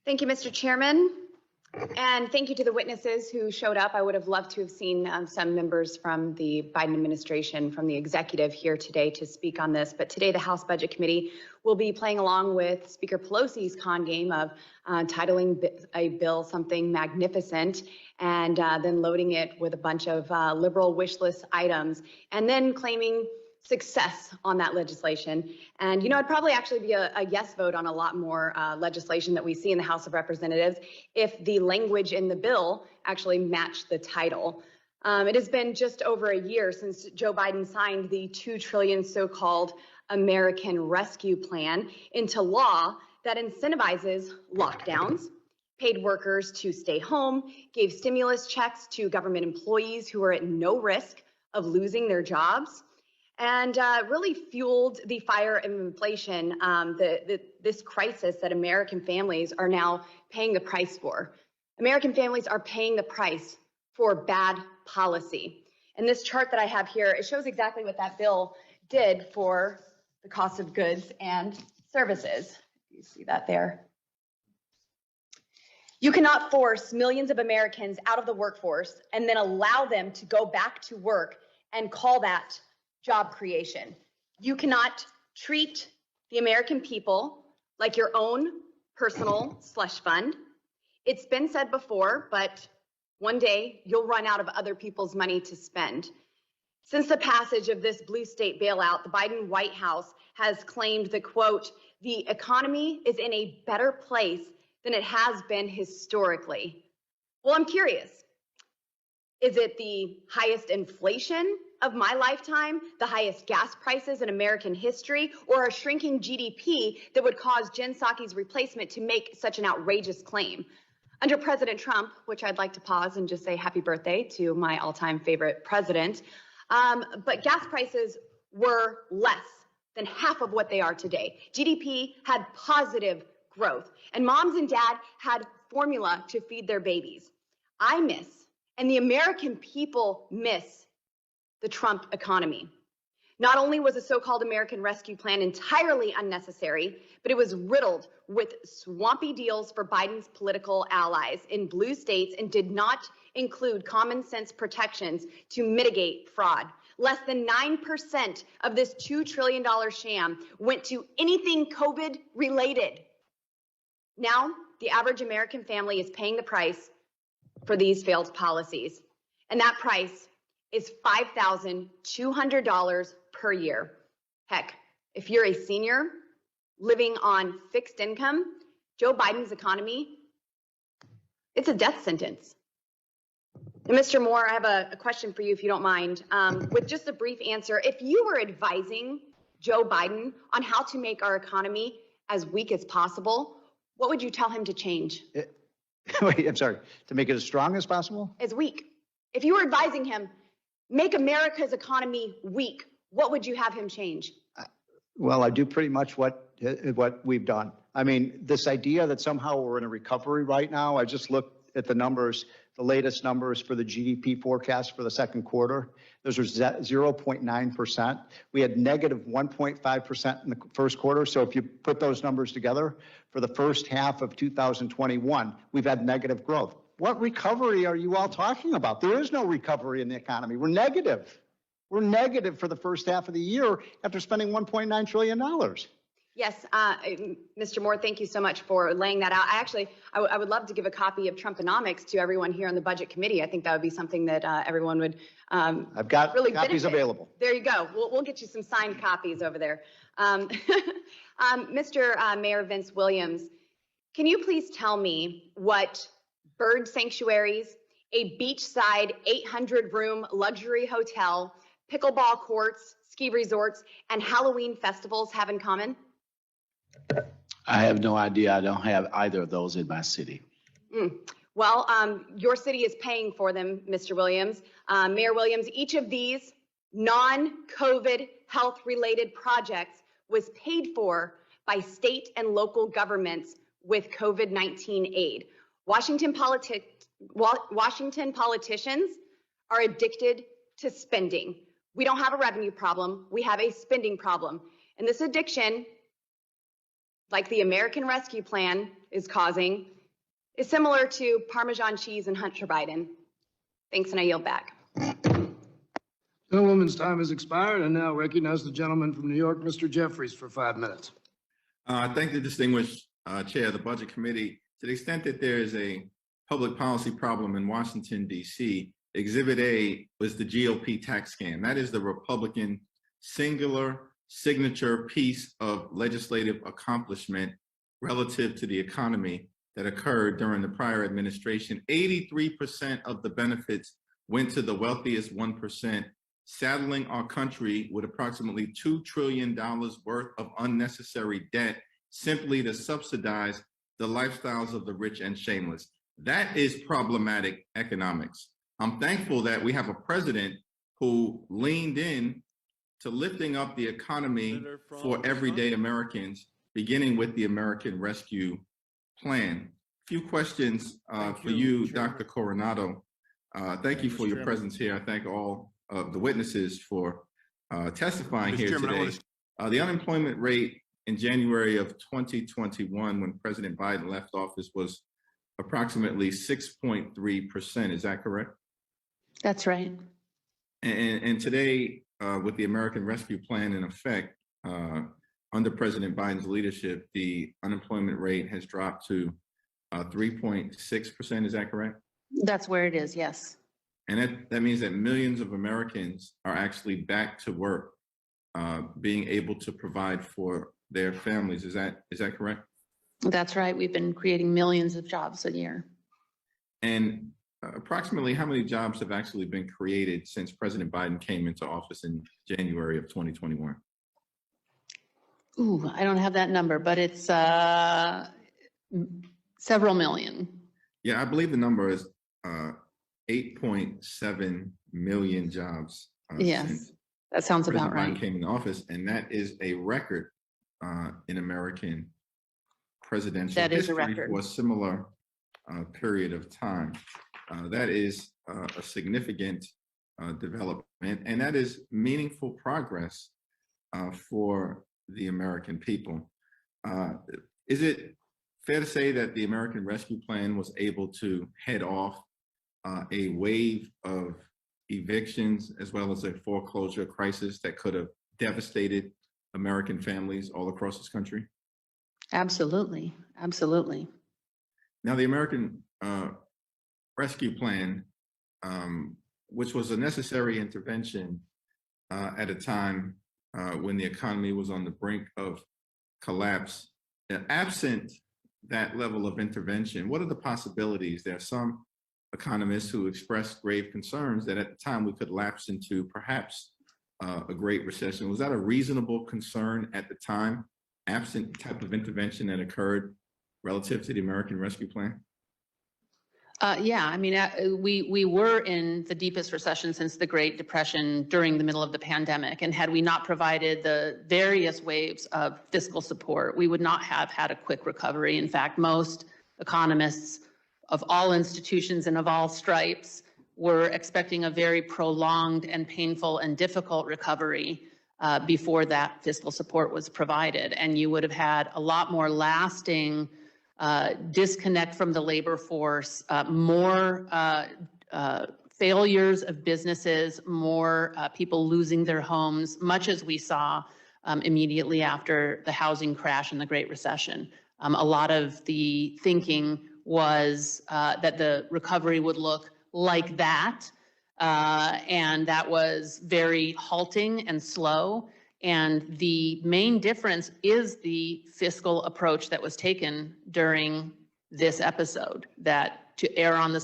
Thank you, Mr. Chairman. And thank you to the witnesses who showed up. I would have loved to have seen some members from the Biden administration, from the executive here today to speak on this. But today, the House Budget Committee will be playing along with Speaker Pelosi's con game of titling a bill something magnificent and then loading it with a bunch of liberal wish list items and then claiming success on that legislation. And, you know, it'd probably actually be a yes vote on a lot more legislation that we see in the House of Representatives if the language in the bill actually matched the title. It has been just over a year since Joe Biden signed the $2 trillion so-called American Rescue Plan into law that incentivizes lockdowns, paid workers to stay home, gave stimulus checks to government employees who are at no risk of losing their jobs, and really fueled the fire of inflation, this crisis that American families are now paying the price for. American families are paying the price for bad policy. And this chart that I have here, it shows exactly what that bill did for the cost of goods and services. You see that there? You cannot force millions of Americans out of the workforce and then allow them to go back to work and call that job creation. You cannot treat the American people like your own personal slush fund. It's been said before, but one day you'll run out of other people's money to spend. Since the passage of this blue state bailout, the Biden White House has claimed that, quote, the economy is in a better place than it has been historically. Well, I'm curious. Is it the highest inflation of my lifetime, the highest gas prices in American history, or a shrinking GDP that would cause Jen Psaki's replacement to make such an outrageous claim? Under President Trump, which I'd like to pause and just say happy birthday to my all-time favorite president, but gas prices were less than half of what they are today. GDP had positive growth, and moms and dad had formula to feed their babies. I miss, and the American people miss, the Trump economy. Not only was the so-called American Rescue Plan entirely unnecessary, but it was riddled with swampy deals for Biden's political allies in blue states and did not include common sense protections to mitigate fraud. Less than 9% of this $2 trillion sham went to anything COVID related. Now, the average American family is paying the price for these failed policies, and that price is $5,200 per year. Heck, if you're a senior living on fixed income, Joe Biden's economy, it's a death sentence. And Mr. Moore, I have a question for you, if you don't mind. With just a brief answer, if you were advising Joe Biden on how to make our economy as weak as possible, what would you tell him to change? Wait, I'm sorry, to make it as strong as possible? As weak. If you were advising him, make America's economy weak, what would you have him change? Well, I do pretty much what we've done. I mean, this idea that somehow we're in a recovery right now, I just looked at the numbers, the latest numbers for the GDP forecast for the second quarter. Those are 0.9%. We had negative 1.5% in the first quarter. So if you put those numbers together, for the first half of 2021, we've had negative growth. What recovery are you all talking about? There is no recovery in the economy. We're negative. We're negative for the first half of the year after spending $1.9 trillion. Yes, Mr. Moore, thank you so much for laying that out. I would love to give a copy of Trumponomics to everyone here on the Budget Committee. I think that would be something that everyone would I've got really copies benefit. Available. There you go. We'll get you some signed copies over there. Mr. Mayor Vince Williams, can you please tell me what bird sanctuaries, a beachside 800-room luxury hotel, pickleball courts, ski resorts, and Halloween festivals have in common? I have no idea. I don't have either of those in my city. Well, your city is paying for them, Mr. Williams. Mayor Williams, each of these non-COVID health-related projects was paid for by state and local governments with COVID-19 aid. Washington politicians are addicted to spending. We don't have a revenue problem. We have a spending problem. And this addiction, like the American Rescue Plan is causing, is similar to Parmesan cheese and Hunter Biden. Thanks, and I yield back. Gentlewoman's time has expired. I now recognize the gentleman from New York, Mr. Jeffries, for 5 minutes. Thank the distinguished chair of the Budget Committee. To the extent that there is a public policy problem in Washington, D.C., Exhibit A was the GOP tax scam. That is the Republican singular signature piece of legislative accomplishment relative to the economy that occurred during the prior administration. 83% of the benefits went to the wealthiest 1%, saddling our country with approximately $2 trillion worth of unnecessary debt simply to subsidize the lifestyles of the rich and shameless. That is problematic economics. I'm thankful that we have a president who leaned in to lifting up the economy for everyday Americans, beginning with the American Rescue Plan. A few questions for you, Dr. Coronado. Thank you for your presence here. I thank all of the witnesses for testifying here today. The unemployment rate in January of 2021, when President Biden left office, was approximately 6.3%. Is that correct? That's right. And today, with the American Rescue Plan in effect, under President Biden's leadership, the unemployment rate has dropped to 3.6%. Is that correct? That's where it is, yes. And that means that millions of Americans are actually back to work, being able to provide for their families. Is that correct? That's right. We've been creating millions of jobs a year. And approximately how many jobs have actually been created since President Biden came into office in January of 2021? Ooh, I don't have that number, but it's several million. Yeah, I believe the number is 8.7 million jobs. Yes, since that sounds about President right. Biden came into office, and that is a record in American presidential That is a history record. for a similar period of time. That is a significant development, and that is meaningful progress for the American people. Is it fair to say that the American Rescue Plan was able to head off a wave of evictions as well as a foreclosure crisis that could have devastated American families all across this country? Absolutely, absolutely. Now, the American Rescue Plan, which was a necessary intervention at a time when the economy was on the brink of collapse, absent that level of intervention, what are the possibilities? There are some economists who expressed grave concerns that at the time we could lapse into perhaps a great recession. Was that a reasonable concern at the time, absent the type of intervention that occurred relative to the American Rescue Plan? Yeah, I mean, we were in the deepest recession since the Great Depression during the middle of the pandemic. And had we not provided the various waves of fiscal support, we would not have had a quick recovery. In fact, most economists of all institutions and of all stripes were expecting a very prolonged and painful and difficult recovery before that fiscal support was provided. And you would have had a lot more lasting disconnect from the labor force, more failures of businesses, more people losing their homes, much as we saw immediately after the housing crash and the Great Recession. A lot of the thinking was that the recovery would look like that, and that was very halting and slow. And the main difference is the fiscal approach that was taken during this episode, that to err on the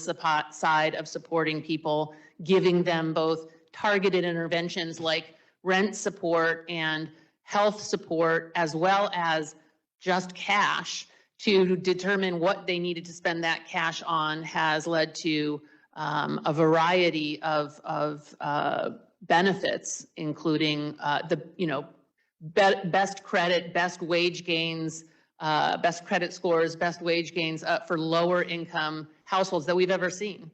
side of supporting people, giving them both targeted interventions like rent support and health support, as well as just cash to determine what they needed to spend that cash on, has led to a variety of benefits, including best credit, best wage gains, best credit scores, best wage gains for lower income households that we've ever seen.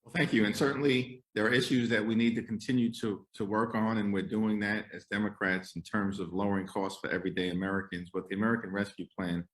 Well, thank you. And certainly there are issues that we need to continue to work on, and we're doing that as Democrats in terms of lowering costs for everyday Americans. But the American Rescue Plan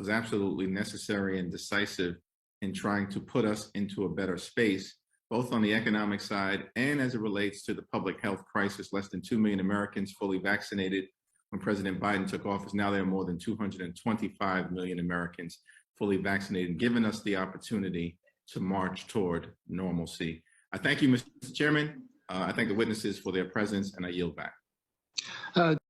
was absolutely necessary and decisive in trying to put us into a better space, both on the economic side and as it relates to the public health crisis. Less than 2 million Americans fully vaccinated when President Biden took office. Now there are more than 225 million Americans fully vaccinated, giving us the opportunity to march toward normalcy. I thank you, Mr. Chairman. I thank the witnesses for their presence, and I yield back.